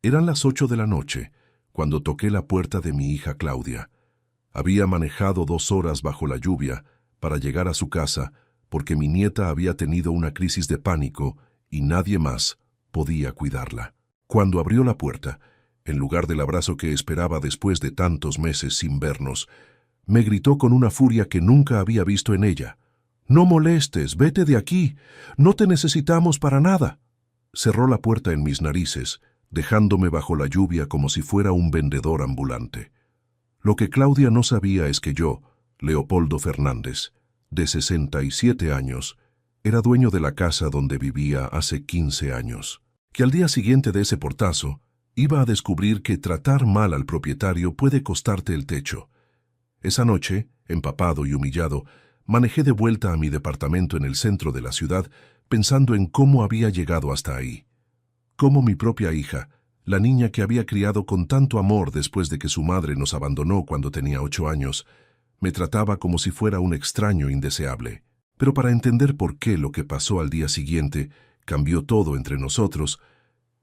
Eran las 8 de la noche, cuando toqué la puerta de mi hija Claudia. Había manejado 2 horas bajo la lluvia para llegar a su casa porque mi nieta había tenido una crisis de pánico y nadie más podía cuidarla. Cuando abrió la puerta, en lugar del abrazo que esperaba después de tantos meses sin vernos, me gritó con una furia que nunca había visto en ella. «No molestes, vete de aquí, no te necesitamos para nada». Cerró la puerta en mis narices, dejándome bajo la lluvia como si fuera un vendedor ambulante. Lo que Claudia no sabía es que yo, Leopoldo Fernández, de 67 años, era dueño de la casa donde vivía hace 15 años. Que al día siguiente de ese portazo, iba a descubrir que tratar mal al propietario puede costarte el techo. Esa noche, empapado y humillado, manejé de vuelta a mi departamento en el centro de la ciudad, pensando en cómo había llegado hasta ahí. Cómo mi propia hija, la niña que había criado con tanto amor después de que su madre nos abandonó cuando tenía 8 años, me trataba como si fuera un extraño indeseable. Pero para entender por qué lo que pasó al día siguiente cambió todo entre nosotros,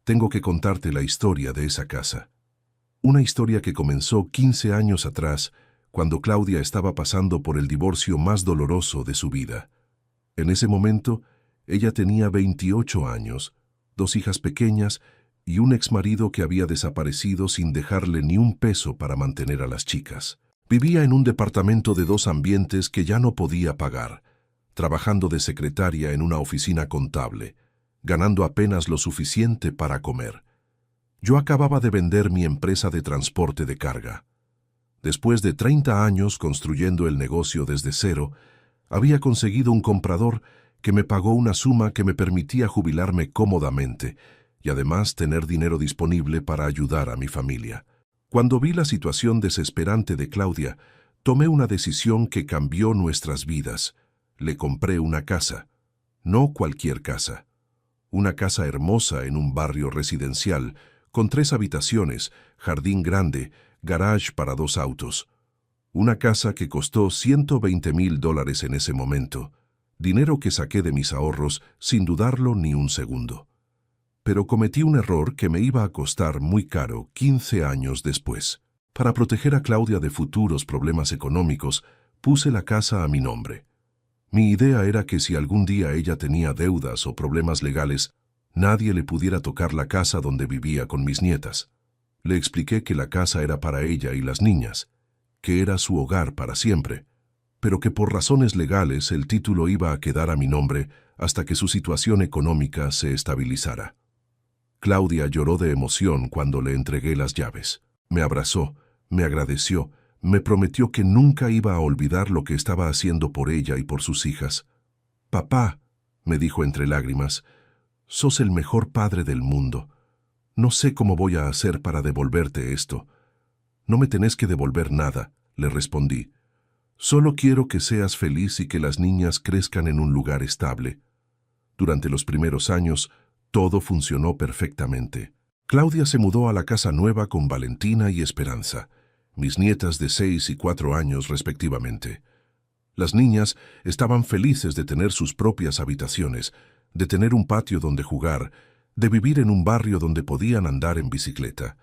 tengo que contarte la historia de esa casa. Una historia que comenzó 15 años atrás, cuando Claudia estaba pasando por el divorcio más doloroso de su vida. En ese momento, ella tenía 28 años, 2 hijas pequeñas y un exmarido que había desaparecido sin dejarle ni un peso para mantener a las chicas. Vivía en un departamento de 2 ambientes que ya no podía pagar, trabajando de secretaria en una oficina contable, ganando apenas lo suficiente para comer. Yo acababa de vender mi empresa de transporte de carga. Después de 30 años construyendo el negocio desde cero, había conseguido un comprador que me pagó una suma que me permitía jubilarme cómodamente y además tener dinero disponible para ayudar a mi familia. Cuando vi la situación desesperante de Claudia, tomé una decisión que cambió nuestras vidas. Le compré una casa, no cualquier casa. Una casa hermosa en un barrio residencial, con 3 habitaciones, jardín grande, garage para 2 autos. Una casa que costó $120,000 en ese momento, dinero que saqué de mis ahorros sin dudarlo ni un segundo. Pero cometí un error que me iba a costar muy caro 15 años después. Para proteger a Claudia de futuros problemas económicos, puse la casa a mi nombre. Mi idea era que si algún día ella tenía deudas o problemas legales, nadie le pudiera tocar la casa donde vivía con mis nietas. Le expliqué que la casa era para ella y las niñas, que era su hogar para siempre, pero que por razones legales el título iba a quedar a mi nombre hasta que su situación económica se estabilizara. Claudia lloró de emoción cuando le entregué las llaves. Me abrazó, me agradeció, me prometió que nunca iba a olvidar lo que estaba haciendo por ella y por sus hijas. «Papá», me dijo entre lágrimas, «sos el mejor padre del mundo. No sé cómo voy a hacer para devolverte esto». «No me tenés que devolver nada», le respondí. «Solo quiero que seas feliz y que las niñas crezcan en un lugar estable». Durante los primeros años, todo funcionó perfectamente. Claudia se mudó a la casa nueva con Valentina y Esperanza, mis nietas de 6 y 4 años respectivamente. Las niñas estaban felices de tener sus propias habitaciones, de tener un patio donde jugar, de vivir en un barrio donde podían andar en bicicleta.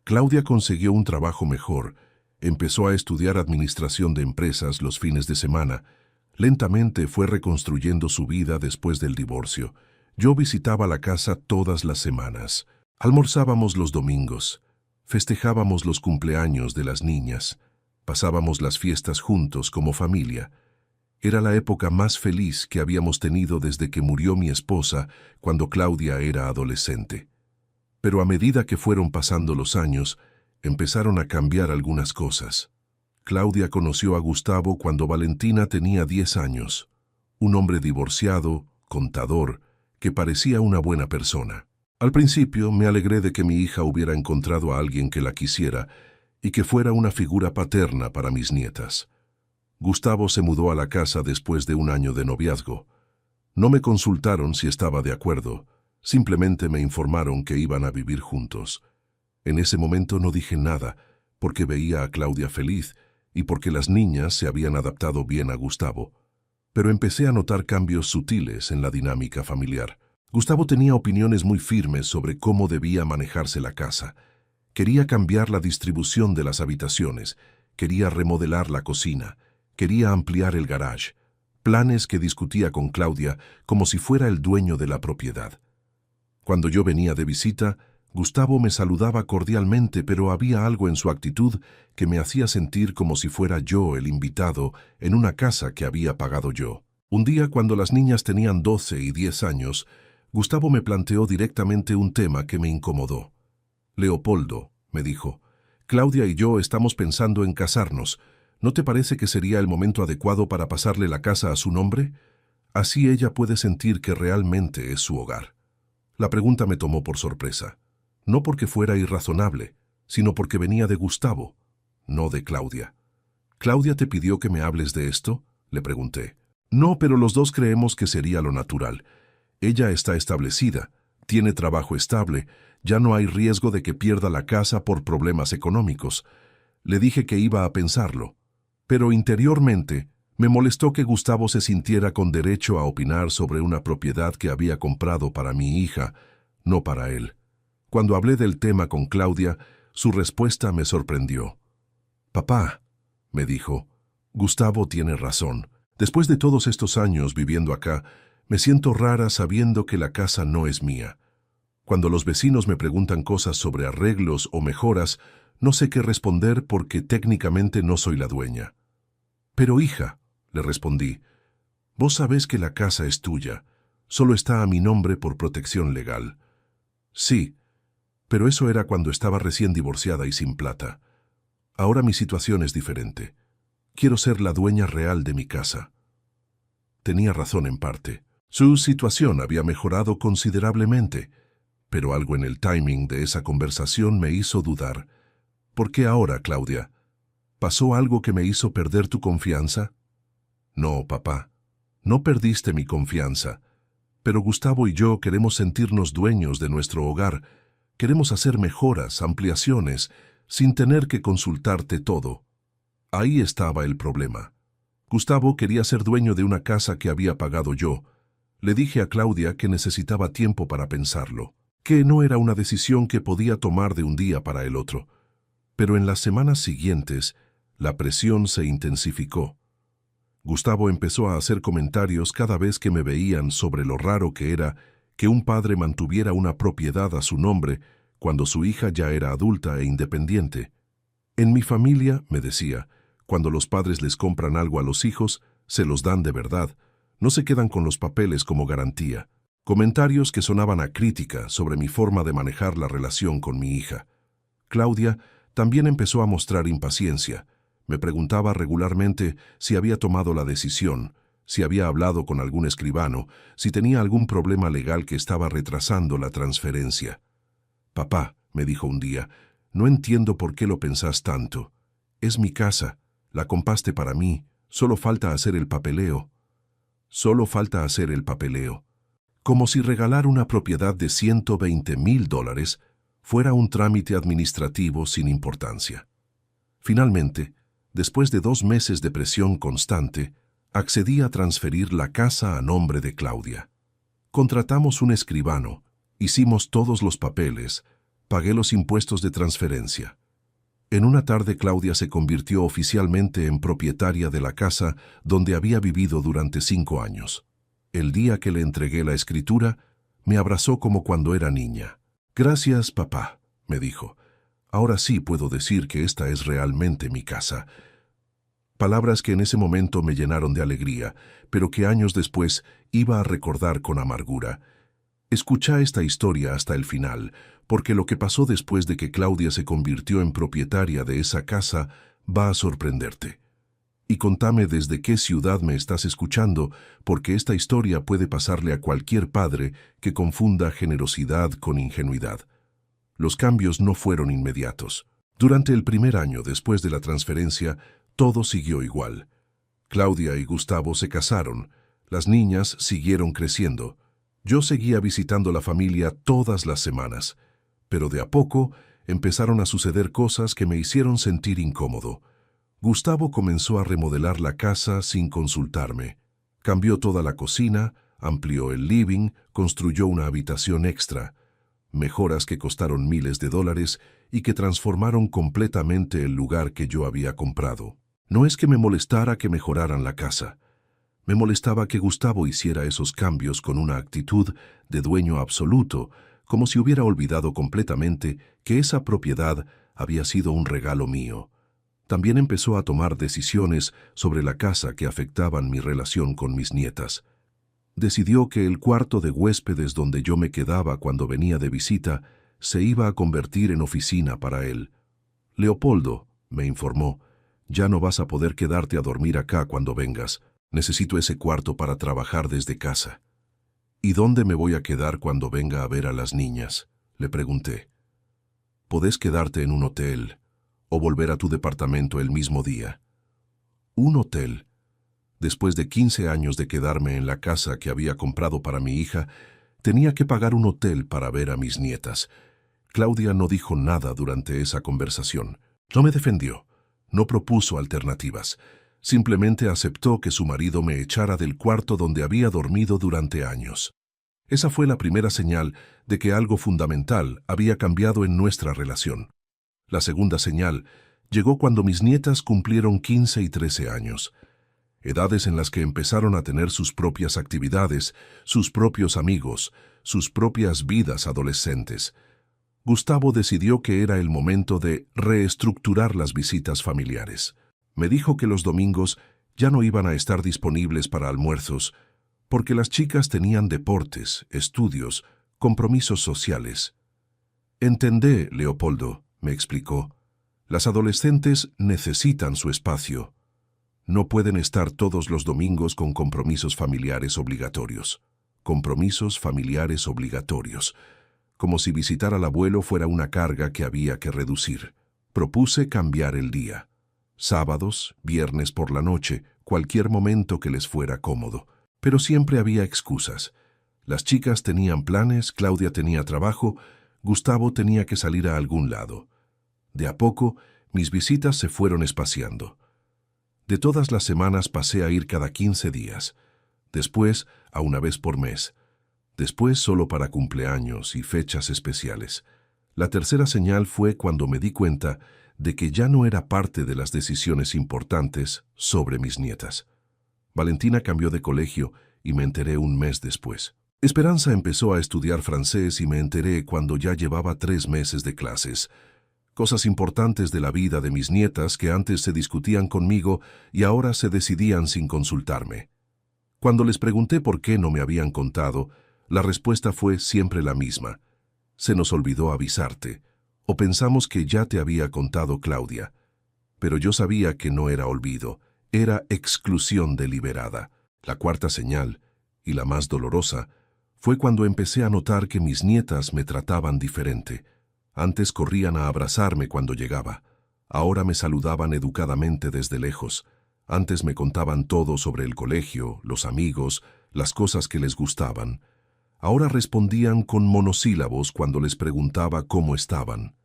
Claudia consiguió un trabajo mejor, empezó a estudiar administración de empresas los fines de semana. Lentamente fue reconstruyendo su vida después del divorcio. Yo visitaba la casa todas las semanas. Almorzábamos los domingos. Festejábamos los cumpleaños de las niñas. Pasábamos las fiestas juntos como familia. Era la época más feliz que habíamos tenido desde que murió mi esposa cuando Claudia era adolescente. Pero a medida que fueron pasando los años, empezaron a cambiar algunas cosas. Claudia conoció a Gustavo cuando Valentina tenía 10 años. Un hombre divorciado, contador, que parecía una buena persona. Al principio me alegré de que mi hija hubiera encontrado a alguien que la quisiera y que fuera una figura paterna para mis nietas. Gustavo se mudó a la casa después de un año de noviazgo. No me consultaron si estaba de acuerdo, simplemente me informaron que iban a vivir juntos. En ese momento no dije nada, porque veía a Claudia feliz y porque las niñas se habían adaptado bien a Gustavo. Pero empecé a notar cambios sutiles en la dinámica familiar. Gustavo tenía opiniones muy firmes sobre cómo debía manejarse la casa. Quería cambiar la distribución de las habitaciones, quería remodelar la cocina, quería ampliar el garage, planes que discutía con Claudia como si fuera el dueño de la propiedad. Cuando yo venía de visita, Gustavo me saludaba cordialmente, pero había algo en su actitud que me hacía sentir como si fuera yo el invitado en una casa que había pagado yo. Un día, cuando las niñas tenían 12 y 10 años, Gustavo me planteó directamente un tema que me incomodó. «Leopoldo», me dijo, «Claudia y yo estamos pensando en casarnos. ¿No te parece que sería el momento adecuado para pasarle la casa a su nombre? Así ella puede sentir que realmente es su hogar». La pregunta me tomó por sorpresa. No porque fuera irrazonable, sino porque venía de Gustavo, no de Claudia. «¿Claudia te pidió que me hables de esto?», le pregunté. «No, pero los dos creemos que sería lo natural. Ella está establecida, tiene trabajo estable, ya no hay riesgo de que pierda la casa por problemas económicos». Le dije que iba a pensarlo, pero interiormente me molestó que Gustavo se sintiera con derecho a opinar sobre una propiedad que había comprado para mi hija, no para él. Cuando hablé del tema con Claudia, su respuesta me sorprendió. «Papá», me dijo, «Gustavo tiene razón. Después de todos estos años viviendo acá, me siento rara sabiendo que la casa no es mía. Cuando los vecinos me preguntan cosas sobre arreglos o mejoras, no sé qué responder porque técnicamente no soy la dueña». «Pero hija», le respondí, «vos sabés que la casa es tuya, solo está a mi nombre por protección legal». «Sí, pero eso era cuando estaba recién divorciada y sin plata. Ahora mi situación es diferente. Quiero ser la dueña real de mi casa». Tenía razón en parte. Su situación había mejorado considerablemente, pero algo en el timing de esa conversación me hizo dudar. «¿Por qué ahora, Claudia? ¿Pasó algo que me hizo perder tu confianza?» «No, papá, no perdiste mi confianza, pero Gustavo y yo queremos sentirnos dueños de nuestro hogar. Queremos hacer mejoras, ampliaciones, sin tener que consultarte todo». Ahí estaba el problema. Gustavo quería ser dueño de una casa que había pagado yo. Le dije a Claudia que necesitaba tiempo para pensarlo, que no era una decisión que podía tomar de un día para el otro. Pero en las semanas siguientes, la presión se intensificó. Gustavo empezó a hacer comentarios cada vez que me veían sobre lo raro que era que un padre mantuviera una propiedad a su nombre cuando su hija ya era adulta e independiente. «En mi familia», me decía, «cuando los padres les compran algo a los hijos, se los dan de verdad, no se quedan con los papeles como garantía». Comentarios que sonaban a crítica sobre mi forma de manejar la relación con mi hija. Claudia también empezó a mostrar impaciencia. Me preguntaba regularmente si había tomado la decisión, si había hablado con algún escribano, si tenía algún problema legal que estaba retrasando la transferencia. «Papá», me dijo un día, «no entiendo por qué lo pensás tanto. Es mi casa, la compraste para mí, solo falta hacer el papeleo». Solo falta hacer el papeleo. Como si regalar una propiedad de $120,000 fuera un trámite administrativo sin importancia. Finalmente, después de 2 meses de presión constante, accedí a transferir la casa a nombre de Claudia. Contratamos un escribano, hicimos todos los papeles, pagué los impuestos de transferencia. En una tarde Claudia se convirtió oficialmente en propietaria de la casa donde había vivido durante 5 años. El día que le entregué la escritura, me abrazó como cuando era niña. «Gracias, papá», me dijo. «Ahora sí puedo decir que esta es realmente mi casa». Palabras que en ese momento me llenaron de alegría, pero que años después iba a recordar con amargura. Escucha esta historia hasta el final, porque lo que pasó después de que Claudia se convirtió en propietaria de esa casa va a sorprenderte. Y contame desde qué ciudad me estás escuchando, porque esta historia puede pasarle a cualquier padre que confunda generosidad con ingenuidad. Los cambios no fueron inmediatos. Durante el primer año después de la transferencia, todo siguió igual. Claudia y Gustavo se casaron, las niñas siguieron creciendo. Yo seguía visitando la familia todas las semanas, pero de a poco empezaron a suceder cosas que me hicieron sentir incómodo. Gustavo comenzó a remodelar la casa sin consultarme. Cambió toda la cocina, amplió el living, construyó una habitación extra, mejoras que costaron miles de dólares y que transformaron completamente el lugar que yo había comprado. No es que me molestara que mejoraran la casa. Me molestaba que Gustavo hiciera esos cambios con una actitud de dueño absoluto, como si hubiera olvidado completamente que esa propiedad había sido un regalo mío. También empezó a tomar decisiones sobre la casa que afectaban mi relación con mis nietas. Decidió que el cuarto de huéspedes donde yo me quedaba cuando venía de visita se iba a convertir en oficina para él. Leopoldo, me informó, ya no vas a poder quedarte a dormir acá cuando vengas. Necesito ese cuarto para trabajar desde casa. ¿Y dónde me voy a quedar cuando venga a ver a las niñas?, le pregunté. Podés quedarte en un hotel o volver a tu departamento el mismo día. Un hotel. Después de 15 años de quedarme en la casa que había comprado para mi hija, tenía que pagar un hotel para ver a mis nietas. Claudia no dijo nada durante esa conversación. No me defendió, no propuso alternativas. Simplemente aceptó que su marido me echara del cuarto donde había dormido durante años. Esa fue la primera señal de que algo fundamental había cambiado en nuestra relación. La segunda señal llegó cuando mis nietas cumplieron 15 y 13 años. Edades en las que empezaron a tener sus propias actividades, sus propios amigos, sus propias vidas adolescentes. Gustavo decidió que era el momento de reestructurar las visitas familiares. Me dijo que los domingos ya no iban a estar disponibles para almuerzos, porque las chicas tenían deportes, estudios, compromisos sociales. Entendé, Leopoldo, me explicó. Las adolescentes necesitan su espacio. No pueden estar todos los domingos con compromisos familiares obligatorios. Compromisos familiares obligatorios. Como si visitar al abuelo fuera una carga que había que reducir. Propuse cambiar el día. Sábados, viernes por la noche, cualquier momento que les fuera cómodo. Pero siempre había excusas. Las chicas tenían planes, Claudia tenía trabajo, Gustavo tenía que salir a algún lado. De a poco, mis visitas se fueron espaciando. De todas las semanas pasé a ir cada 15 días. Después, a una vez por mes. Después solo para cumpleaños y fechas especiales. La tercera señal fue cuando me di cuenta de que ya no era parte de las decisiones importantes sobre mis nietas. Valentina cambió de colegio y me enteré un mes después. Esperanza empezó a estudiar francés y me enteré cuando ya llevaba 3 meses de clases. Cosas importantes de la vida de mis nietas que antes se discutían conmigo y ahora se decidían sin consultarme. Cuando les pregunté por qué no me habían contado, la respuesta fue siempre la misma. Se nos olvidó avisarte, o pensamos que ya te había contado Claudia. Pero yo sabía que no era olvido, era exclusión deliberada. La cuarta señal, y la más dolorosa, fue cuando empecé a notar que mis nietas me trataban diferente. Antes corrían a abrazarme cuando llegaba. Ahora me saludaban educadamente desde lejos. Antes me contaban todo sobre el colegio, los amigos, las cosas que les gustaban. Ahora respondían con monosílabos cuando les preguntaba cómo estaban.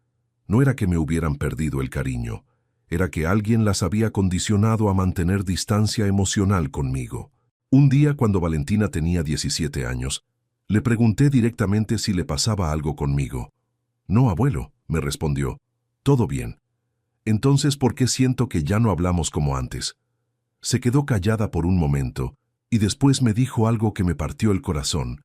No era que me hubieran perdido el cariño, era que alguien las había condicionado a mantener distancia emocional conmigo. Un día, cuando Valentina tenía 17 años, le pregunté directamente si le pasaba algo conmigo. No, abuelo, me respondió. Todo bien. Entonces, ¿por qué siento que ya no hablamos como antes? Se quedó callada por un momento y después me dijo algo que me partió el corazón.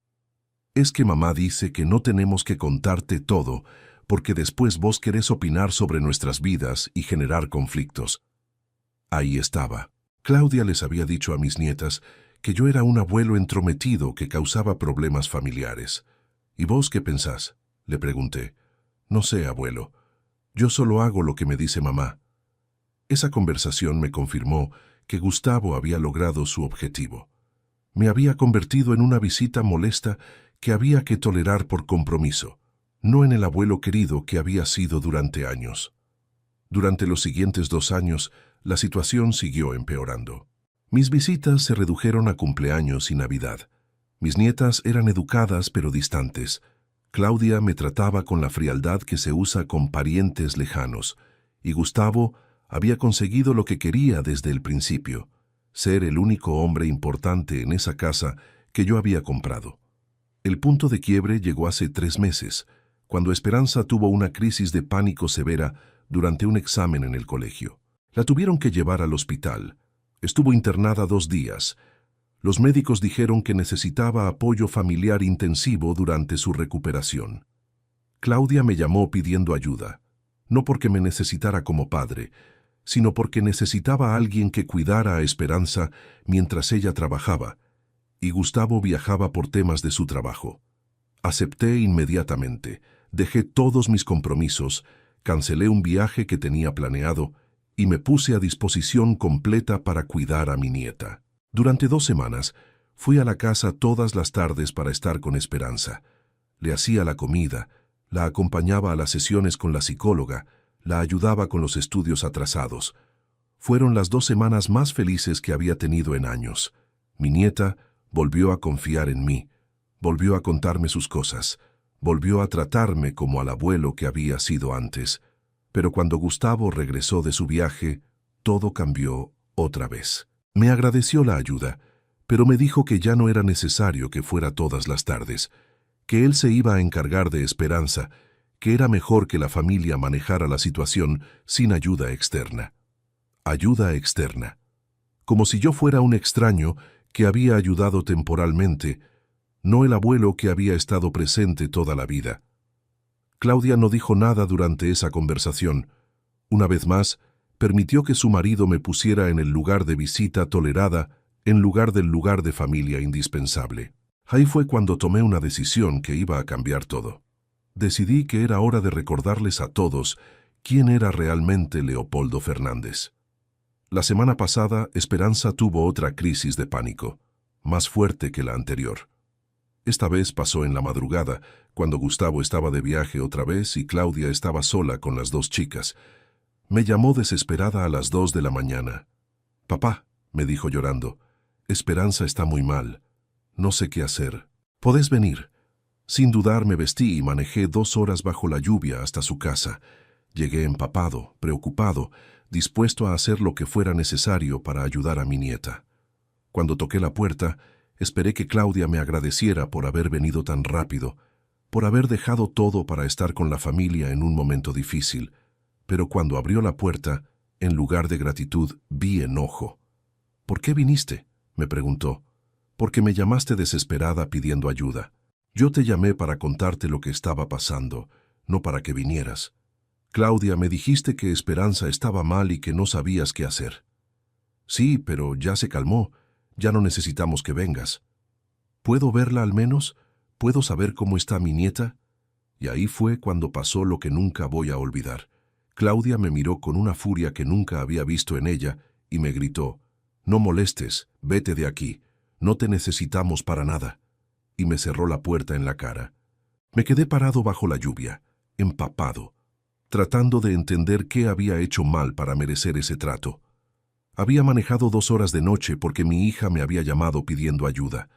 Es que mamá dice que no tenemos que contarte todo, porque después vos querés opinar sobre nuestras vidas y generar conflictos. Ahí estaba. Claudia les había dicho a mis nietas que yo era un abuelo entrometido que causaba problemas familiares. ¿Y vos qué pensás?, le pregunté. No sé, abuelo. Yo solo hago lo que me dice mamá. Esa conversación me confirmó que Gustavo había logrado su objetivo. Me había convertido en una visita molesta que había que tolerar por compromiso, no en el abuelo querido que había sido durante años. Durante los siguientes 2 años, la situación siguió empeorando. Mis visitas se redujeron a cumpleaños y Navidad. Mis nietas eran educadas pero distantes. Claudia me trataba con la frialdad que se usa con parientes lejanos, y Gustavo había conseguido lo que quería desde el principio, ser el único hombre importante en esa casa que yo había comprado. El punto de quiebre llegó hace 3 meses, cuando Esperanza tuvo una crisis de pánico severa durante un examen en el colegio. La tuvieron que llevar al hospital. Estuvo internada 2 días. Los médicos dijeron que necesitaba apoyo familiar intensivo durante su recuperación. Claudia me llamó pidiendo ayuda, no porque me necesitara como padre, sino porque necesitaba a alguien que cuidara a Esperanza mientras ella trabajaba, y Gustavo viajaba por temas de su trabajo. Acepté inmediatamente, dejé todos mis compromisos, cancelé un viaje que tenía planeado y me puse a disposición completa para cuidar a mi nieta. Durante 2 semanas, fui a la casa todas las tardes para estar con Esperanza. Le hacía la comida, la acompañaba a las sesiones con la psicóloga, la ayudaba con los estudios atrasados. Fueron las 2 semanas más felices que había tenido en años. Mi nieta volvió a confiar en mí, volvió a contarme sus cosas, volvió a tratarme como al abuelo que había sido antes. Pero cuando Gustavo regresó de su viaje, todo cambió otra vez. Me agradeció la ayuda, pero me dijo que ya no era necesario que fuera todas las tardes, que él se iba a encargar de Esperanza, que era mejor que la familia manejara la situación sin ayuda externa. Ayuda externa. Como si yo fuera un extraño que había ayudado temporalmente, no el abuelo que había estado presente toda la vida. Claudia no dijo nada durante esa conversación. Una vez más, permitió que su marido me pusiera en el lugar de visita tolerada en lugar del lugar de familia indispensable. Ahí fue cuando tomé una decisión que iba a cambiar todo. Decidí que era hora de recordarles a todos quién era realmente Leopoldo Fernández. La semana pasada, Esperanza tuvo otra crisis de pánico, más fuerte que la anterior. Esta vez pasó en la madrugada, cuando Gustavo estaba de viaje otra vez y Claudia estaba sola con las 2 chicas. Me llamó desesperada a las 2 de la mañana. «Papá», me dijo llorando, «Esperanza está muy mal. No sé qué hacer. ¿Podés venir?» Sin dudar me vestí y manejé 2 horas bajo la lluvia hasta su casa. Llegué empapado, preocupado, dispuesto a hacer lo que fuera necesario para ayudar a mi nieta. Cuando toqué la puerta, esperé que Claudia me agradeciera por haber venido tan rápido, por haber dejado todo para estar con la familia en un momento difícil. Pero cuando abrió la puerta, en lugar de gratitud, vi enojo. «¿Por qué viniste?», me preguntó. «Porque me llamaste desesperada pidiendo ayuda. Yo te llamé para contarte lo que estaba pasando, no para que vinieras. Claudia, me dijiste que Esperanza estaba mal y que no sabías qué hacer». «Sí, pero ya se calmó. Ya no necesitamos que vengas». «¿Puedo verla al menos? ¿Puedo saber cómo está mi nieta?». Y ahí fue cuando pasó lo que nunca voy a olvidar. Claudia me miró con una furia que nunca había visto en ella y me gritó: «No molestes, vete de aquí, no te necesitamos para nada». Y me cerró la puerta en la cara. Me quedé parado bajo la lluvia, empapado, tratando de entender qué había hecho mal para merecer ese trato. Había manejado 2 horas de noche porque mi hija me había llamado pidiendo ayuda.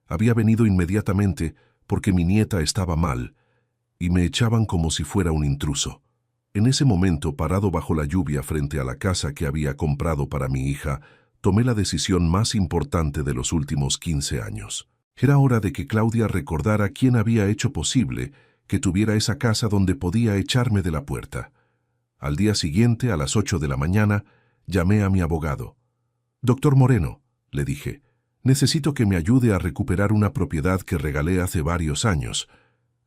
Había venido inmediatamente porque mi nieta estaba mal, y me echaban como si fuera un intruso. En ese momento, parado bajo la lluvia frente a la casa que había comprado para mi hija, tomé la decisión más importante de los últimos 15 años. Era hora de que Claudia recordara quién había hecho posible que tuviera esa casa donde podía echarme de la puerta. Al día siguiente, a las 8 de la mañana, llamé a mi abogado. «Doctor Moreno», le dije, «necesito que me ayude a recuperar una propiedad que regalé hace varios años».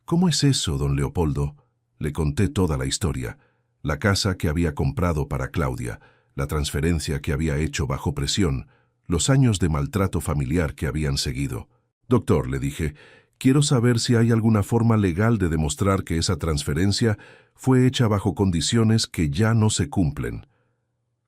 «¿Cómo es eso, don Leopoldo?». Le conté toda la historia, la casa que había comprado para Claudia, la transferencia que había hecho bajo presión, los años de maltrato familiar que habían seguido. «Doctor», le dije, «quiero saber si hay alguna forma legal de demostrar que esa transferencia fue hecha bajo condiciones que ya no se cumplen».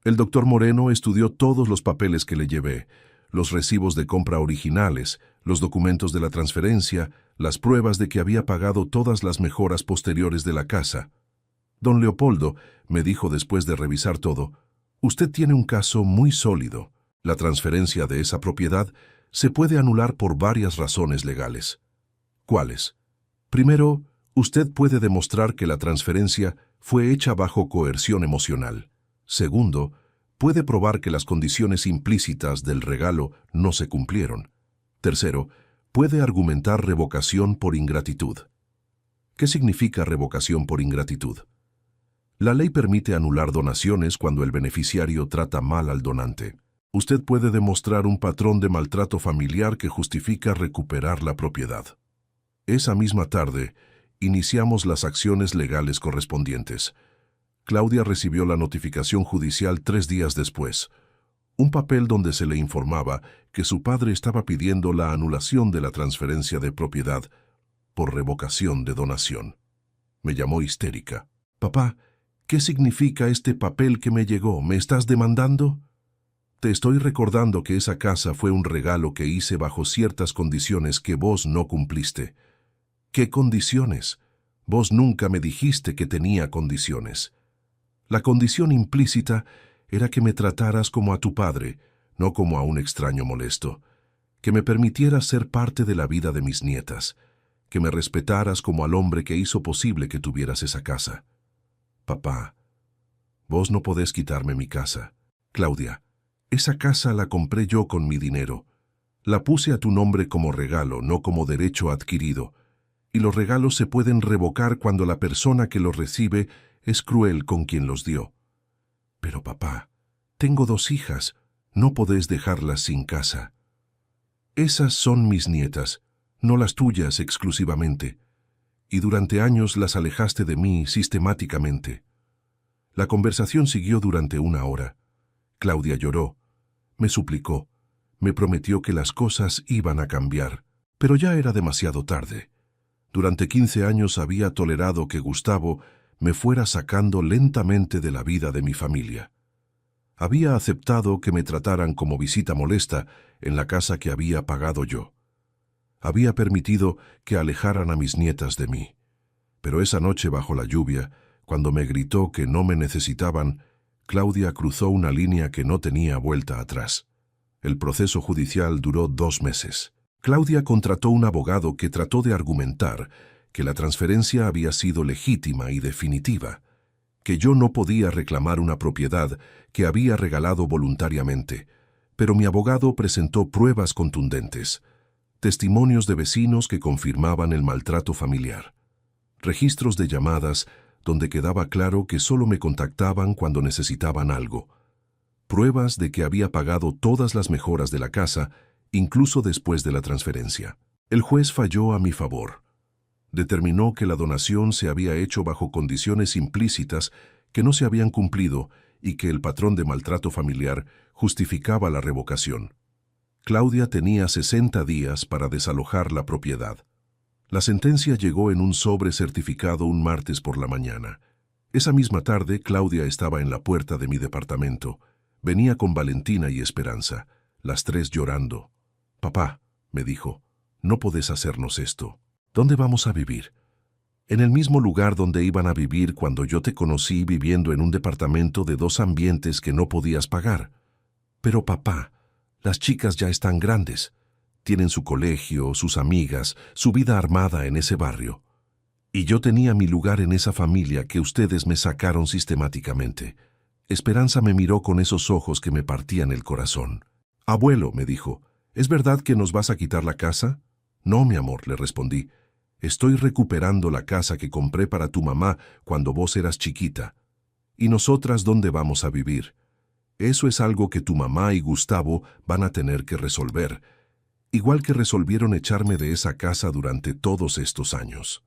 El doctor Moreno estudió todos los papeles que le llevé, los recibos de compra originales, los documentos de la transferencia, las pruebas de que había pagado todas las mejoras posteriores de la casa. «Don Leopoldo», me dijo después de revisar todo, «usted tiene un caso muy sólido. La transferencia de esa propiedad se puede anular por varias razones legales». «¿Cuáles?». «Primero, usted puede demostrar que la transferencia fue hecha bajo coerción emocional. Segundo, puede probar que las condiciones implícitas del regalo no se cumplieron. Tercero, puede argumentar revocación por ingratitud. ¿Qué significa revocación por ingratitud? La ley permite anular donaciones cuando el beneficiario trata mal al donante. Usted puede demostrar un patrón de maltrato familiar que justifica recuperar la propiedad. Esa misma tarde, iniciamos las acciones legales correspondientes. Claudia recibió la notificación judicial 3 días después, un papel donde se le informaba que su padre estaba pidiendo la anulación de la transferencia de propiedad por revocación de donación. Me llamó histérica. «Papá, ¿qué significa este papel que me llegó? ¿Me estás demandando?» «Te estoy recordando que esa casa fue un regalo que hice bajo ciertas condiciones que vos no cumpliste». «¿Qué condiciones? Vos nunca me dijiste que tenía condiciones». «La condición implícita era que me trataras como a tu padre, no como a un extraño molesto, que me permitieras ser parte de la vida de mis nietas, que me respetaras como al hombre que hizo posible que tuvieras esa casa». «Papá, vos no podés quitarme mi casa. Claudia, esa casa la compré yo con mi dinero. La puse a tu nombre como regalo, no como derecho adquirido, y los regalos se pueden revocar cuando la persona que los recibe es cruel con quien los dio». «Pero papá, tengo 2 hijas, no podés dejarlas sin casa». «Esas son mis nietas, no las tuyas exclusivamente, y durante años las alejaste de mí sistemáticamente». La conversación siguió durante 1 hora. Claudia lloró, me suplicó, me prometió que las cosas iban a cambiar, pero ya era demasiado tarde. Durante 15 años había tolerado que Gustavo me fuera sacando lentamente de la vida de mi familia. Había aceptado que me trataran como visita molesta en la casa que había pagado yo. Había permitido que alejaran a mis nietas de mí. Pero esa noche bajo la lluvia, cuando me gritó que no me necesitaban, Claudia cruzó una línea que no tenía vuelta atrás. El proceso judicial duró 2 meses. Claudia contrató un abogado que trató de argumentar que la transferencia había sido legítima y definitiva, que yo no podía reclamar una propiedad que había regalado voluntariamente, pero mi abogado presentó pruebas contundentes, testimonios de vecinos que confirmaban el maltrato familiar, registros de llamadas donde quedaba claro que solo me contactaban cuando necesitaban algo, pruebas de que había pagado todas las mejoras de la casa, incluso después de la transferencia. El juez falló a mi favor. Determinó que la donación se había hecho bajo condiciones implícitas que no se habían cumplido y que el patrón de maltrato familiar justificaba la revocación. Claudia tenía 60 días para desalojar la propiedad. La sentencia llegó en un sobre certificado un martes por la mañana. Esa misma tarde, Claudia estaba en la puerta de mi departamento. Venía con Valentina y Esperanza, las 3 llorando. «Papá», me dijo, «no podés hacernos esto. ¿Dónde vamos a vivir?» «En el mismo lugar donde iban a vivir cuando yo te conocí, viviendo en un departamento de 2 ambientes que no podías pagar». «Pero papá, las chicas ya están grandes. Tienen su colegio, sus amigas, su vida armada en ese barrio. Y yo tenía mi lugar en esa familia que ustedes me sacaron sistemáticamente». Esperanza me miró con esos ojos que me partían el corazón. «Abuelo», me dijo, «¿es verdad que nos vas a quitar la casa?» «No, mi amor», le respondí. «Estoy recuperando la casa que compré para tu mamá cuando vos eras chiquita. ¿Y nosotras dónde vamos a vivir? Eso es algo que tu mamá y Gustavo van a tener que resolver, igual que resolvieron echarme de esa casa durante todos estos años».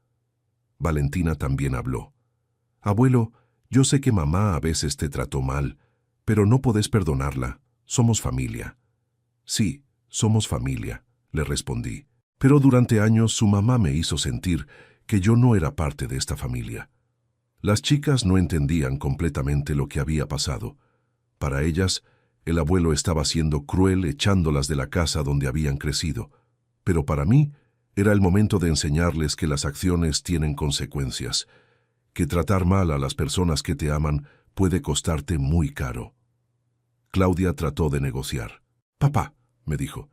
Valentina también habló. «Abuelo, yo sé que mamá a veces te trató mal, pero no podés perdonarla. Somos familia». «Sí, somos familia», le respondí. «Pero durante años su mamá me hizo sentir que yo no era parte de esta familia». Las chicas no entendían completamente lo que había pasado. Para ellas, el abuelo estaba siendo cruel echándolas de la casa donde habían crecido. Pero para mí, era el momento de enseñarles que las acciones tienen consecuencias, que tratar mal a las personas que te aman puede costarte muy caro. Claudia trató de negociar. «Papá», me dijo,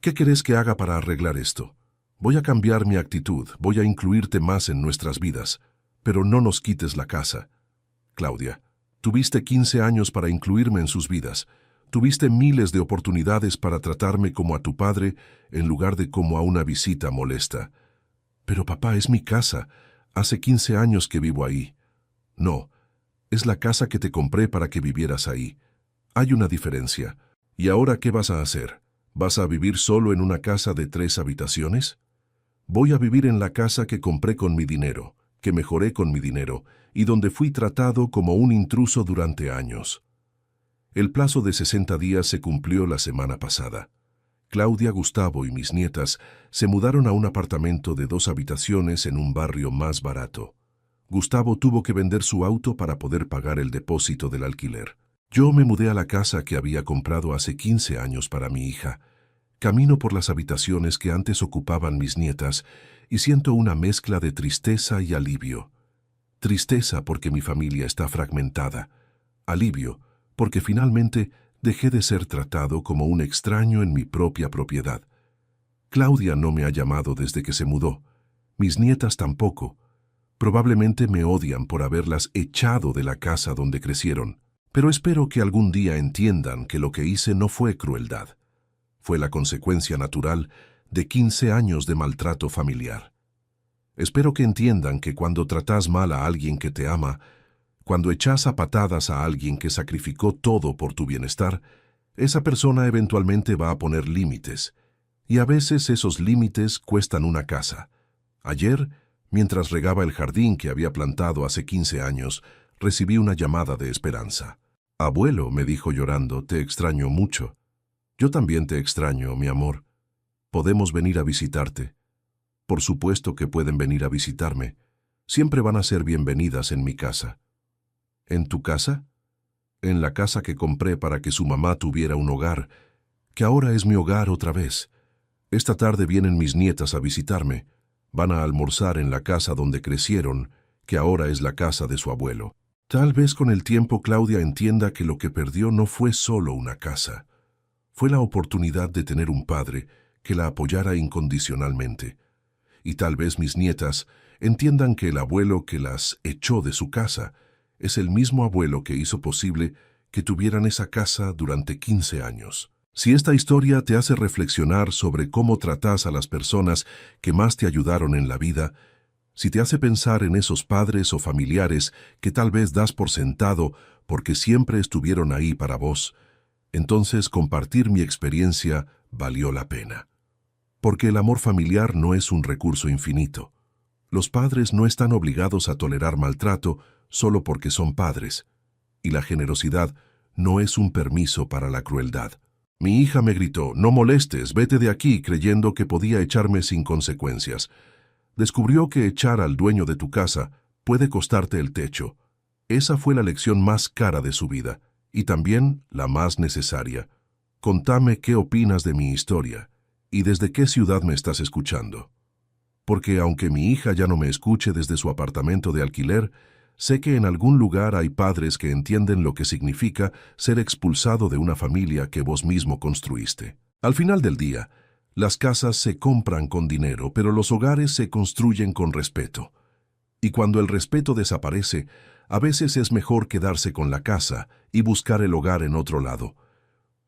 «¿qué querés que haga para arreglar esto? Voy a cambiar mi actitud, voy a incluirte más en nuestras vidas, pero no nos quites la casa». «Claudia, tuviste 15 años para incluirme en sus vidas. Tuviste miles de oportunidades para tratarme como a tu padre en lugar de como a una visita molesta. Pero papá, es mi casa. Hace 15 años que vivo ahí. No, es la casa que te compré para que vivieras ahí. Hay una diferencia. ¿Y ahora qué vas a hacer? ¿Vas a vivir solo en una casa de 3 habitaciones? Voy a vivir en la casa que compré con mi dinero, que mejoré con mi dinero, y donde fui tratado como un intruso durante años. El plazo de 60 días se cumplió la semana pasada. Claudia, Gustavo y mis nietas se mudaron a un apartamento de 2 habitaciones en un barrio más barato. Gustavo tuvo que vender su auto para poder pagar el depósito del alquiler. Yo me mudé a la casa que había comprado hace 15 años para mi hija. Camino por las habitaciones que antes ocupaban mis nietas y siento una mezcla de tristeza y alivio. Tristeza porque mi familia está fragmentada. Alivio porque finalmente dejé de ser tratado como un extraño en mi propia propiedad. Claudia no me ha llamado desde que se mudó. Mis nietas tampoco. Probablemente me odian por haberlas echado de la casa donde crecieron. Pero espero que algún día entiendan que lo que hice no fue crueldad. Fue la consecuencia natural de 15 años de maltrato familiar. Espero que entiendan que cuando tratas mal a alguien que te ama, cuando echas a patadas a alguien que sacrificó todo por tu bienestar, esa persona eventualmente va a poner límites, y a veces esos límites cuestan una casa. Ayer, mientras regaba el jardín que había plantado hace 15 años, recibí una llamada de Esperanza. «Abuelo», me dijo llorando, «te extraño mucho». «Yo también te extraño, mi amor. ¿Podemos venir a visitarte?» «Por supuesto que pueden venir a visitarme. Siempre van a ser bienvenidas en mi casa». «¿En tu casa?» «En la casa que compré para que su mamá tuviera un hogar, que ahora es mi hogar otra vez. Esta tarde vienen mis nietas a visitarme. Van a almorzar en la casa donde crecieron, que ahora es la casa de su abuelo». Tal vez con el tiempo Claudia entienda que lo que perdió no fue solo una casa. Fue la oportunidad de tener un padre que la apoyara incondicionalmente. Y tal vez mis nietas entiendan que el abuelo que las echó de su casa es el mismo abuelo que hizo posible que tuvieran esa casa durante 15 años. Si esta historia te hace reflexionar sobre cómo tratas a las personas que más te ayudaron en la vida, si te hace pensar en esos padres o familiares que tal vez das por sentado porque siempre estuvieron ahí para vos, entonces compartir mi experiencia valió la pena. Porque el amor familiar no es un recurso infinito. Los padres no están obligados a tolerar maltrato solo porque son padres, y la generosidad no es un permiso para la crueldad. Mi hija me gritó, «No molestes, vete de aquí», creyendo que podía echarme sin consecuencias. Descubrió que echar al dueño de tu casa puede costarte el techo. Esa fue la lección más cara de su vida, y también la más necesaria. Contame qué opinas de mi historia, y desde qué ciudad me estás escuchando. Porque aunque mi hija ya no me escuche desde su apartamento de alquiler, sé que en algún lugar hay padres que entienden lo que significa ser expulsado de una familia que vos mismo construiste. Al final del día, las casas se compran con dinero, pero los hogares se construyen con respeto. Y cuando el respeto desaparece, a veces es mejor quedarse con la casa y buscar el hogar en otro lado.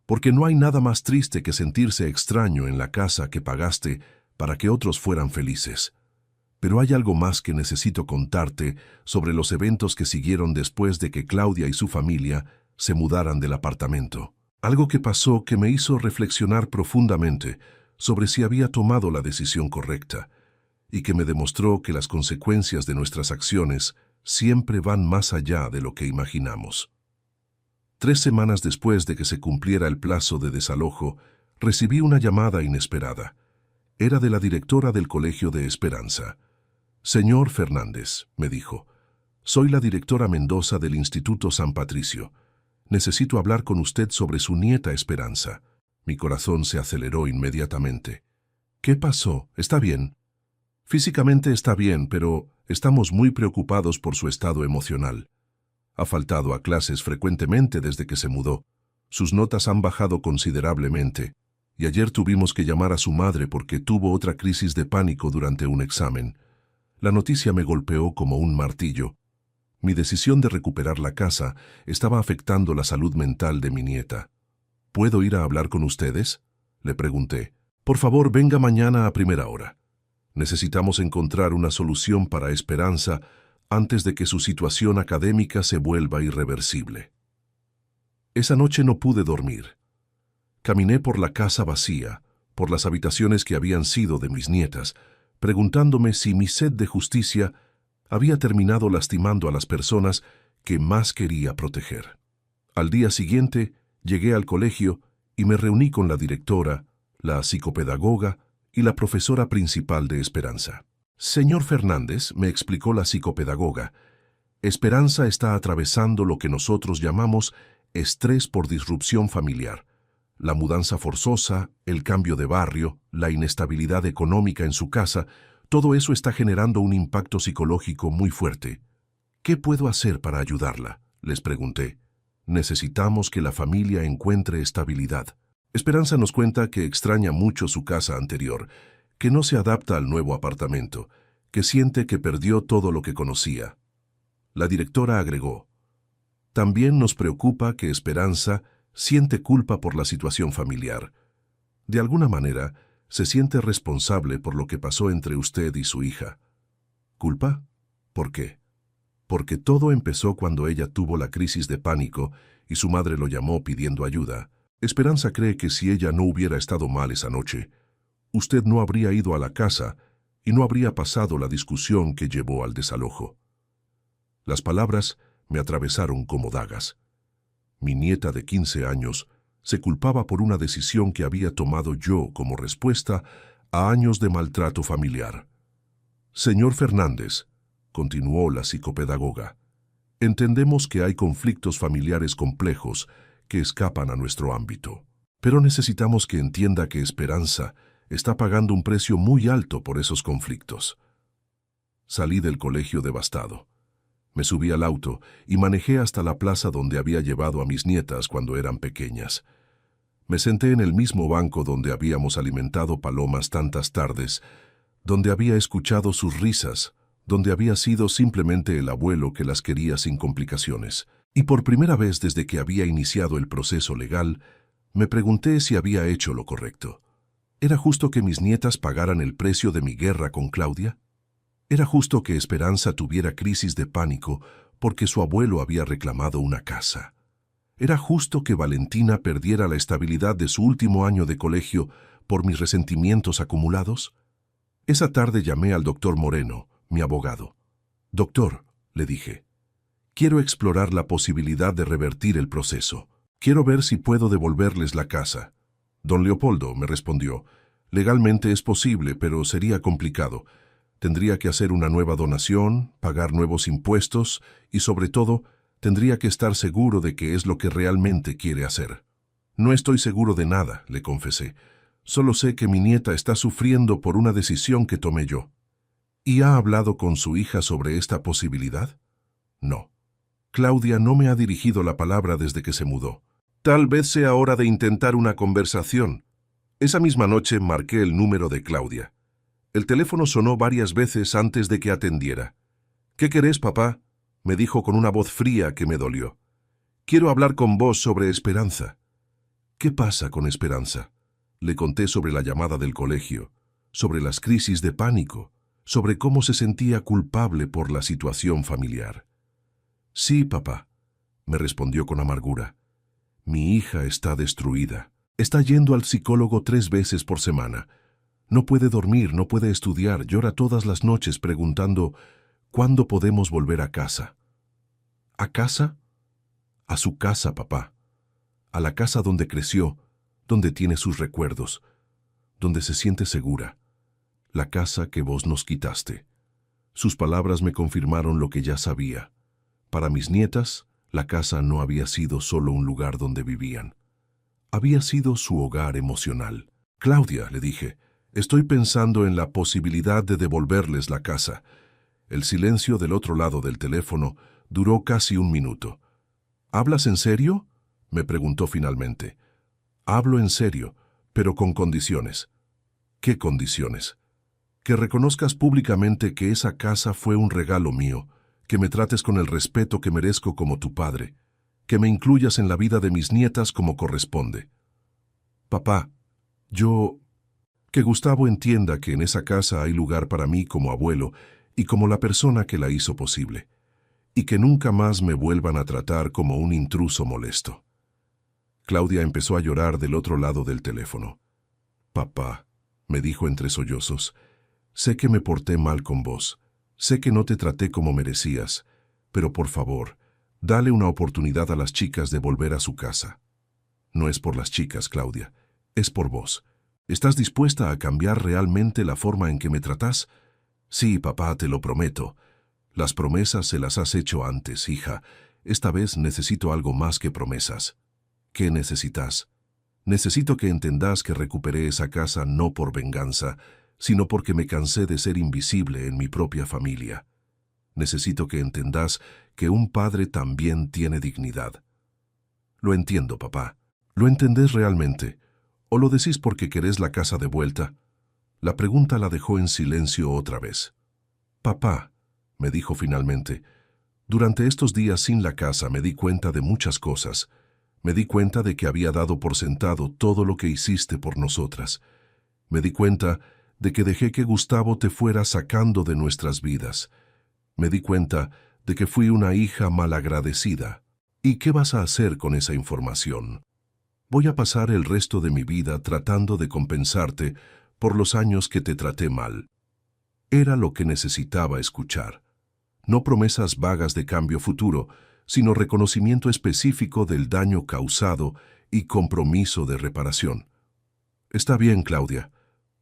Porque no hay nada más triste que sentirse extraño en la casa que pagaste para que otros fueran felices. Pero hay algo más que necesito contarte sobre los eventos que siguieron después de que Claudia y su familia se mudaran del apartamento. Algo que pasó que me hizo reflexionar profundamente sobre si había tomado la decisión correcta, y que me demostró que las consecuencias de nuestras acciones siempre van más allá de lo que imaginamos. 3 semanas después de que se cumpliera el plazo de desalojo, recibí una llamada inesperada. Era de la directora del Colegio de Esperanza. «Señor Fernández», me dijo, «soy la directora Mendoza del Instituto San Patricio. Necesito hablar con usted sobre su nieta Esperanza». Mi corazón se aceleró inmediatamente. «¿Qué pasó? ¿Está bien?» «Físicamente está bien, pero estamos muy preocupados por su estado emocional. Ha faltado a clases frecuentemente desde que se mudó. Sus notas han bajado considerablemente, y ayer tuvimos que llamar a su madre porque tuvo otra crisis de pánico durante un examen. La noticia me golpeó como un martillo. Mi decisión de recuperar la casa estaba afectando la salud mental de mi nieta». ¿Puedo ir a hablar con ustedes?, le pregunté. Por favor, venga mañana a primera hora. Necesitamos encontrar una solución para Esperanza antes de que su situación académica se vuelva irreversible. Esa noche no pude dormir. Caminé por la casa vacía, por las habitaciones que habían sido de mis nietas, preguntándome si mi sed de justicia había terminado lastimando a las personas que más quería proteger. Al día siguiente, llegué al colegio y me reuní con la directora, la psicopedagoga y la profesora principal de Esperanza. Señor Fernández, me explicó la psicopedagoga, Esperanza está atravesando lo que nosotros llamamos estrés por disrupción familiar. La mudanza forzosa, el cambio de barrio, la inestabilidad económica en su casa, todo eso está generando un impacto psicológico muy fuerte. ¿Qué puedo hacer para ayudarla?, les pregunté. Necesitamos que la familia encuentre estabilidad. Esperanza nos cuenta que extraña mucho su casa anterior, que no se adapta al nuevo apartamento, que siente que perdió todo lo que conocía. La directora agregó, también nos preocupa que Esperanza siente culpa por la situación familiar. De alguna manera, se siente responsable por lo que pasó entre usted y su hija. ¿Culpa? ¿Por qué? Porque todo empezó cuando ella tuvo la crisis de pánico y su madre lo llamó pidiendo ayuda. Esperanza cree que si ella no hubiera estado mal esa noche, usted no habría ido a la casa y no habría pasado la discusión que llevó al desalojo. Las palabras me atravesaron como dagas. Mi nieta de 15 años se culpaba por una decisión que había tomado yo como respuesta a años de maltrato familiar. Señor Fernández, continuó la psicopedagoga, entendemos que hay conflictos familiares complejos que escapan a nuestro ámbito, pero necesitamos que entienda que Esperanza está pagando un precio muy alto por esos conflictos. Salí del colegio devastado. Me subí al auto y manejé hasta la plaza donde había llevado a mis nietas cuando eran pequeñas. Me senté en el mismo banco donde habíamos alimentado palomas tantas tardes, donde había escuchado sus risas, donde había sido simplemente el abuelo que las quería sin complicaciones. Y por primera vez desde que había iniciado el proceso legal, me pregunté si había hecho lo correcto. ¿Era justo que mis nietas pagaran el precio de mi guerra con Claudia? ¿Era justo que Esperanza tuviera crisis de pánico porque su abuelo había reclamado una casa? ¿Era justo que Valentina perdiera la estabilidad de su último año de colegio por mis resentimientos acumulados? Esa tarde llamé al doctor Moreno, mi abogado. Doctor, le dije, quiero explorar la posibilidad de revertir el proceso. Quiero ver si puedo devolverles la casa. Don Leopoldo, me respondió, legalmente es posible, pero sería complicado. Tendría que hacer una nueva donación, pagar nuevos impuestos y, sobre todo, tendría que estar seguro de que es lo que realmente quiere hacer. No estoy seguro de nada, le confesé. Solo sé que mi nieta está sufriendo por una decisión que tomé yo. ¿Y ha hablado con su hija sobre esta posibilidad? No. Claudia no me ha dirigido la palabra desde que se mudó. Tal vez sea hora de intentar una conversación. Esa misma noche marqué el número de Claudia. El teléfono sonó varias veces antes de que atendiera. ¿Qué querés, papá?, me dijo con una voz fría que me dolió. Quiero hablar con vos sobre Esperanza. ¿Qué pasa con Esperanza? Le conté sobre la llamada del colegio, sobre las crisis de pánico, sobre cómo se sentía culpable por la situación familiar. Sí, papá, me respondió con amargura. Mi hija está destruida. Está yendo al psicólogo 3 veces por semana. No puede dormir, no puede estudiar, llora todas las noches preguntando ¿cuándo podemos volver a casa? ¿A casa? A su casa, papá. A la casa donde creció, donde tiene sus recuerdos, donde se siente segura. La casa que vos nos quitaste. Sus palabras me confirmaron lo que ya sabía. Para mis nietas, la casa no había sido solo un lugar donde vivían. Había sido su hogar emocional. Claudia, le dije, estoy pensando en la posibilidad de devolverles la casa. El silencio del otro lado del teléfono duró casi 1 minuto. ¿Hablas en serio?, me preguntó finalmente. Hablo en serio, pero con condiciones. ¿Qué condiciones? Que reconozcas públicamente que esa casa fue un regalo mío, que me trates con el respeto que merezco como tu padre, que me incluyas en la vida de mis nietas como corresponde. Papá, que Gustavo entienda que en esa casa hay lugar para mí como abuelo y como la persona que la hizo posible, y que nunca más me vuelvan a tratar como un intruso molesto. Claudia empezó a llorar del otro lado del teléfono. Papá, me dijo entre sollozos, sé que me porté mal con vos, sé que no te traté como merecías, pero por favor, dale una oportunidad a las chicas de volver a su casa. No es por las chicas, Claudia, es por vos. ¿Estás dispuesta a cambiar realmente la forma en que me tratás? Sí, papá, te lo prometo. Las promesas se las has hecho antes, hija. Esta vez necesito algo más que promesas. ¿Qué necesitas? Necesito que entendás que recuperé esa casa no por venganza, sino porque me cansé de ser invisible en mi propia familia. Necesito que entendás que un padre también tiene dignidad. Lo entiendo, papá. ¿Lo entendés realmente? ¿O lo decís porque querés la casa de vuelta? La pregunta la dejó en silencio otra vez. Papá, me dijo finalmente, durante estos días sin la casa me di cuenta de muchas cosas. Me di cuenta de que había dado por sentado todo lo que hiciste por nosotras. Me di cuenta de que dejé que Gustavo te fuera sacando de nuestras vidas. Me di cuenta de que fui una hija malagradecida. ¿Y qué vas a hacer con esa información? Voy a pasar el resto de mi vida tratando de compensarte por los años que te traté mal. Era lo que necesitaba escuchar. No promesas vagas de cambio futuro, sino reconocimiento específico del daño causado y compromiso de reparación. Está bien, Claudia.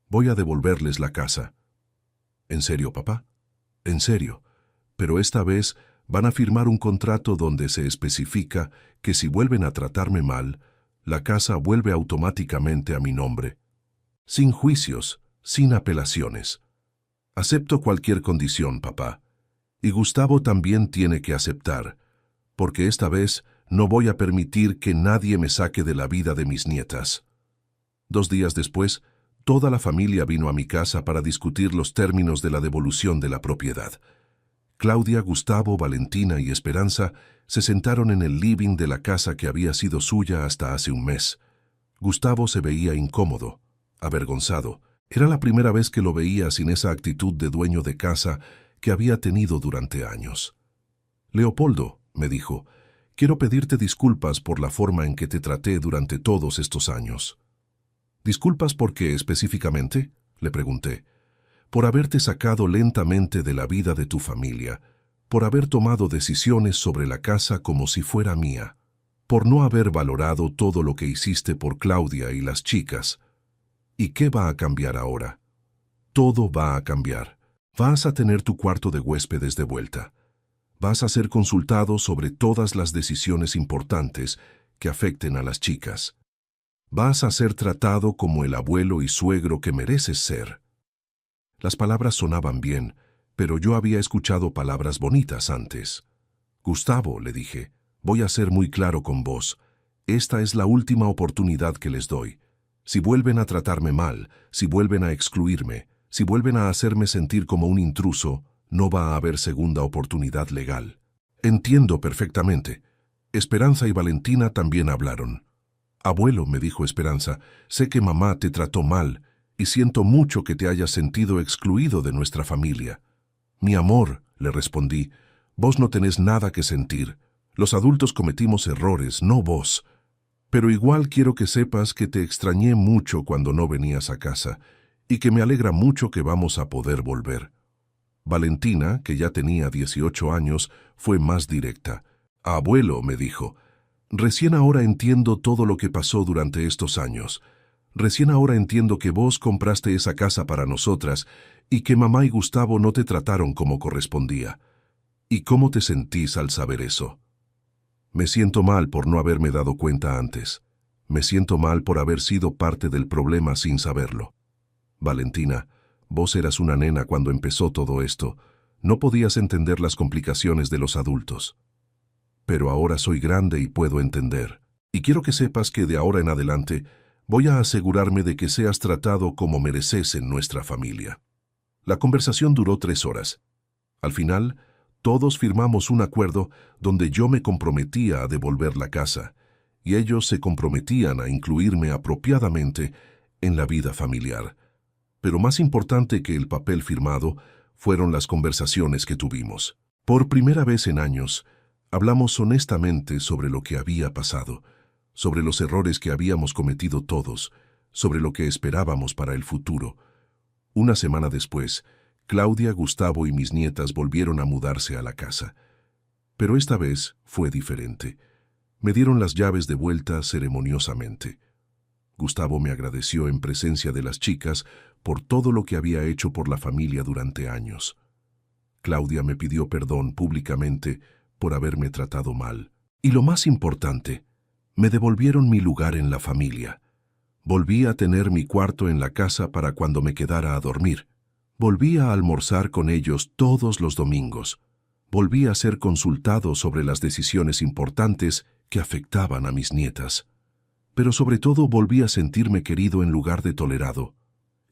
Voy a devolverles la casa. ¿En serio, papá? En serio. Pero esta vez van a firmar un contrato donde se especifica que si vuelven a tratarme mal, la casa vuelve automáticamente a mi nombre. Sin juicios, sin apelaciones. Acepto cualquier condición, papá. Y Gustavo también tiene que aceptar, porque esta vez no voy a permitir que nadie me saque de la vida de mis nietas. 2 días después, toda la familia vino a mi casa para discutir los términos de la devolución de la propiedad. Claudia, Gustavo, Valentina y Esperanza se sentaron en el living de la casa que había sido suya hasta hace un mes. Gustavo se veía incómodo, avergonzado. Era la primera vez que lo veía sin esa actitud de dueño de casa que había tenido durante años. Leopoldo, me dijo, quiero pedirte disculpas por la forma en que te traté durante todos estos años. ¿Disculpas por qué específicamente?, le pregunté. Por haberte sacado lentamente de la vida de tu familia, por haber tomado decisiones sobre la casa como si fuera mía, por no haber valorado todo lo que hiciste por Claudia y las chicas. ¿Y qué va a cambiar ahora? Todo va a cambiar. Vas a tener tu cuarto de huéspedes de vuelta. Vas a ser consultado sobre todas las decisiones importantes que afecten a las chicas. Vas a ser tratado como el abuelo y suegro que mereces ser. Las palabras sonaban bien, pero yo había escuchado palabras bonitas antes. Gustavo, le dije, voy a ser muy claro con vos. Esta es la última oportunidad que les doy. Si vuelven a tratarme mal, si vuelven a excluirme, si vuelven a hacerme sentir como un intruso, no va a haber segunda oportunidad legal. Entiendo perfectamente. Esperanza y Valentina también hablaron. Abuelo, me dijo Esperanza, sé que mamá te trató mal y siento mucho que te hayas sentido excluido de nuestra familia. Mi amor, le respondí, vos no tenés nada que sentir. Los adultos cometimos errores, no vos. Pero igual quiero que sepas que te extrañé mucho cuando no venías a casa y que me alegra mucho que vamos a poder volver. Valentina, que ya tenía 18 años, fue más directa. Abuelo, me dijo, recién ahora entiendo todo lo que pasó durante estos años. Recién ahora entiendo que vos compraste esa casa para nosotras y que mamá y Gustavo no te trataron como correspondía. ¿Y cómo te sentís al saber eso? Me siento mal por no haberme dado cuenta antes. Me siento mal por haber sido parte del problema sin saberlo. Valentina, vos eras una nena cuando empezó todo esto. No podías entender las complicaciones de los adultos. Pero ahora soy grande y puedo entender. Y quiero que sepas que de ahora en adelante voy a asegurarme de que seas tratado como mereces en nuestra familia. La conversación duró 3 horas. Al final, todos firmamos un acuerdo donde yo me comprometía a devolver la casa y ellos se comprometían a incluirme apropiadamente en la vida familiar. Pero más importante que el papel firmado fueron las conversaciones que tuvimos. Por primera vez en años, hablamos honestamente sobre lo que había pasado, sobre los errores que habíamos cometido todos, sobre lo que esperábamos para el futuro. Una semana después, Claudia, Gustavo y mis nietas volvieron a mudarse a la casa. Pero esta vez fue diferente. Me dieron las llaves de vuelta ceremoniosamente. Gustavo me agradeció en presencia de las chicas por todo lo que había hecho por la familia durante años. Claudia me pidió perdón públicamente por haberme tratado mal. Y lo más importante, me devolvieron mi lugar en la familia. Volví a tener mi cuarto en la casa para cuando me quedara a dormir. Volví a almorzar con ellos todos los domingos. Volví a ser consultado sobre las decisiones importantes que afectaban a mis nietas. Pero sobre todo volví a sentirme querido en lugar de tolerado.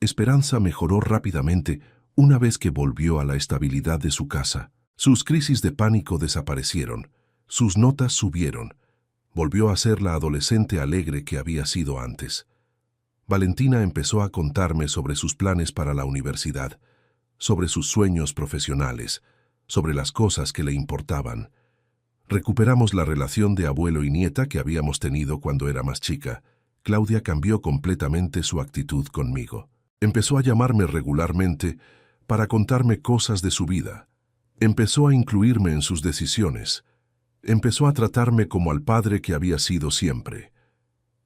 Esperanza mejoró rápidamente una vez que volvió a la estabilidad de su casa. Sus crisis de pánico desaparecieron, sus notas subieron. Volvió a ser la adolescente alegre que había sido antes. Valentina empezó a contarme sobre sus planes para la universidad, sobre sus sueños profesionales, sobre las cosas que le importaban. Recuperamos la relación de abuelo y nieta que habíamos tenido cuando era más chica. Claudia cambió completamente su actitud conmigo. Empezó a llamarme regularmente para contarme cosas de su vida. Empezó a incluirme en sus decisiones. Empezó a tratarme como al padre que había sido siempre.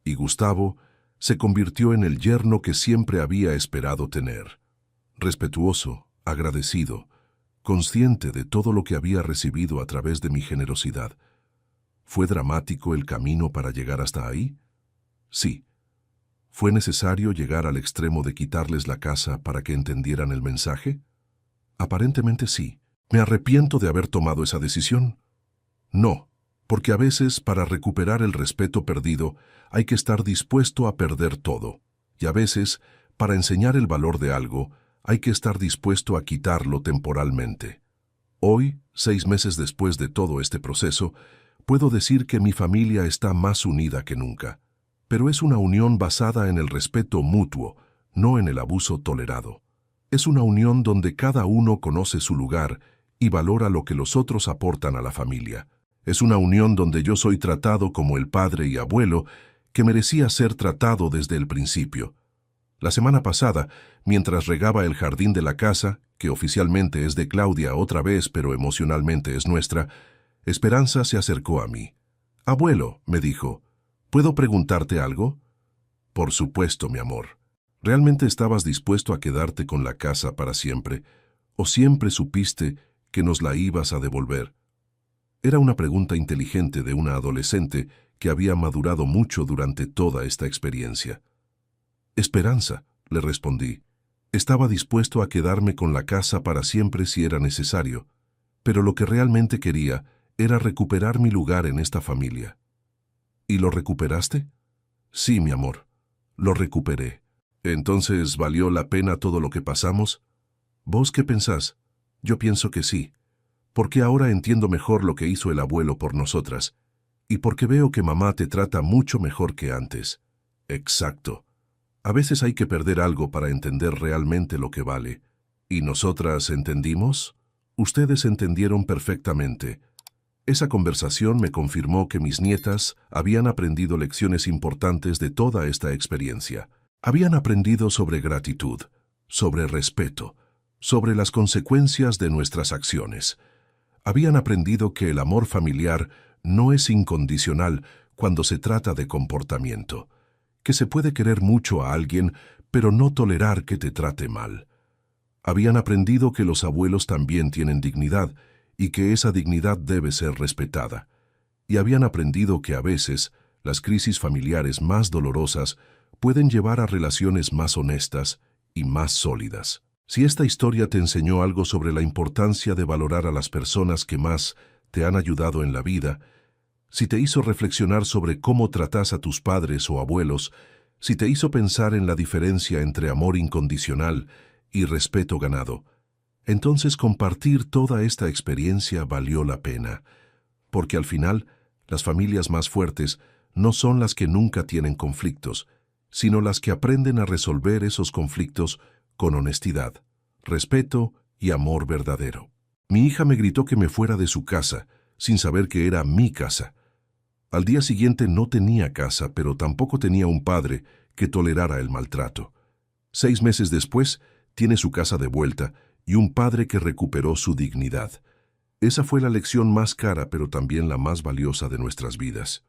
Y Gustavo se convirtió en el yerno que siempre había esperado tener. Respetuoso, agradecido, consciente de todo lo que había recibido a través de mi generosidad. ¿Fue dramático el camino para llegar hasta ahí? Sí. ¿Fue necesario llegar al extremo de quitarles la casa para que entendieran el mensaje? Aparentemente sí. ¿Me arrepiento de haber tomado esa decisión? No, porque a veces para recuperar el respeto perdido hay que estar dispuesto a perder todo. Y a veces, para enseñar el valor de algo, hay que estar dispuesto a quitarlo temporalmente. Hoy, 6 meses después de todo este proceso, puedo decir que mi familia está más unida que nunca. Pero es una unión basada en el respeto mutuo, no en el abuso tolerado. Es una unión donde cada uno conoce su lugar y valora lo que los otros aportan a la familia. Es una unión donde yo soy tratado como el padre y abuelo que merecía ser tratado desde el principio. La semana pasada, mientras regaba el jardín de la casa, que oficialmente es de Claudia otra vez, pero emocionalmente es nuestra, Esperanza se acercó a mí. «Abuelo», me dijo, «¿puedo preguntarte algo?» «Por supuesto, mi amor. ¿Realmente estabas dispuesto a quedarte con la casa para siempre? ¿O siempre supiste que nos la ibas a devolver?» Era una pregunta inteligente de una adolescente que había madurado mucho durante toda esta experiencia. «Esperanza», le respondí. «Estaba dispuesto a quedarme con la casa para siempre si era necesario, pero lo que realmente quería era recuperar mi lugar en esta familia». «¿Y lo recuperaste?» «Sí, mi amor, lo recuperé». «¿Entonces valió la pena todo lo que pasamos?» «¿Vos qué pensás?» «Yo pienso que sí, porque ahora entiendo mejor lo que hizo el abuelo por nosotras, y porque veo que mamá te trata mucho mejor que antes». «Exacto. A veces hay que perder algo para entender realmente lo que vale. ¿Y nosotras entendimos?» «Ustedes entendieron perfectamente». Esa conversación me confirmó que mis nietas habían aprendido lecciones importantes de toda esta experiencia. Habían aprendido sobre gratitud, sobre respeto, sobre las consecuencias de nuestras acciones. Habían aprendido que el amor familiar no es incondicional cuando se trata de comportamiento, que se puede querer mucho a alguien, pero no tolerar que te trate mal. Habían aprendido que los abuelos también tienen dignidad y que esa dignidad debe ser respetada. Y habían aprendido que a veces las crisis familiares más dolorosas pueden llevar a relaciones más honestas y más sólidas. Si esta historia te enseñó algo sobre la importancia de valorar a las personas que más te han ayudado en la vida, si te hizo reflexionar sobre cómo tratas a tus padres o abuelos, si te hizo pensar en la diferencia entre amor incondicional y respeto ganado, entonces compartir toda esta experiencia valió la pena, porque al final las familias más fuertes no son las que nunca tienen conflictos, sino las que aprenden a resolver esos conflictos con honestidad, respeto y amor verdadero. Mi hija me gritó que me fuera de su casa, sin saber que era mi casa. Al día siguiente no tenía casa, pero tampoco tenía un padre que tolerara el maltrato. 6 meses después, tiene su casa de vuelta y un padre que recuperó su dignidad. Esa fue la lección más cara, pero también la más valiosa de nuestras vidas.